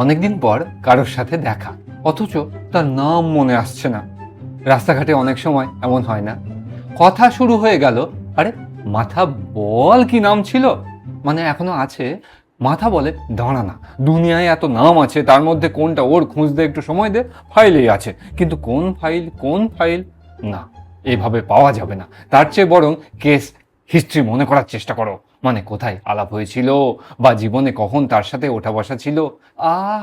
অনেকদিন পর কারোর সাথে দেখা, অথচ তার নাম মনে আসছে না। রাস্তাঘাটে অনেক সময় এমন হয় না? কথা শুরু হয়ে গেল, আরে মাথা বল কি নাম ছিল, মানে এখনো আছে। মাথা বলে, দাঁড়া না, দুনিয়ায় এত নাম আছে, তার মধ্যে কোনটা ওর খুঁজতে একটু সময় দে, ফাইলেই আছে, কিন্তু কোন ফাইল না, এভাবে পাওয়া যাবে না। তার চেয়ে বরং কেস হিস্ট্রি মনে করার চেষ্টা করো, মানে কোথায় আলাপ হয়েছিল বা জীবনে কখন তার সাথে ওঠা বসা ছিল। আহ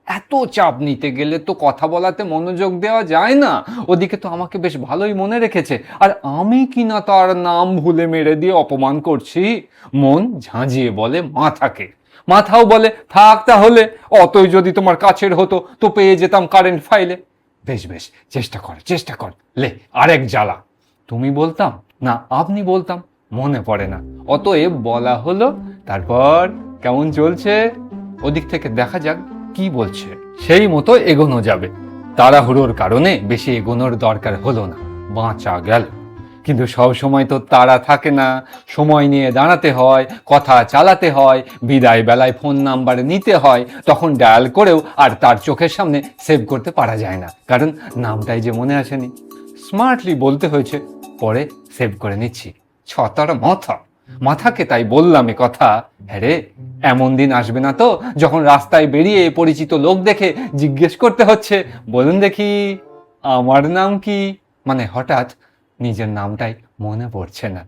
এত চাপ নিতে গেলে তো কথা বলাতে মনোযোগ দেওয়া যায় না। ওদিকে তো আমাকে বেশ ভালোই মনে রেখেছে, আর আমি কিনা তার নাম ভুলে মেরে দিয়ে অপমান করছি। মন ঝাঁঝিয়ে বলে মাথাকে, মাথাও বলে থাক তাহলে, অতই যদি তোমার কাছের হতো তো পেয়ে যেতাম কারেন্ট ফাইলে। বেশ বেশ, চেষ্টা কর, লে আরেক জ্বালা। তুমি বলতাম না আপনি বলতাম, মনে পড়ে না, অতএব বলা হলো। তারপর কেমন চলছে? ওদিক থেকে দেখা যাক কি বলছে, সেই মতো এগোনো যাবে। তাড়াহুড়োর কারণে বেশি এগোনোর দরকার হলো না, বাঁচা গেল। কিন্তু সব সময় তো তাড়া থাকে না, সময় নিয়ে দাঁড়াতে হয়, কথা চালাতে হয়, বিদায় বেলায় ফোন নাম্বার নিতে হয়, তখন ডায়াল করেও আর তার চোখের সামনে সেভ করতে পারা যায় না, কারণ নামটাই যে মনে আসেনি। স্মার্টলি বলতে হয়েছে, পরে সেভ করে নিচ্ছি। ছতার মাথাকে তাই বললাম এ কথা। হ্যাঁ রে, এমন দিন আসবে না তো যখন রাস্তায় বেরিয়ে পরিচিত লোক দেখে জিজ্ঞেস করতে হচ্ছে, বলুন দেখি আমার নাম কি, মানে হঠাৎ নিজের নামটাই মনে পড়ছে না।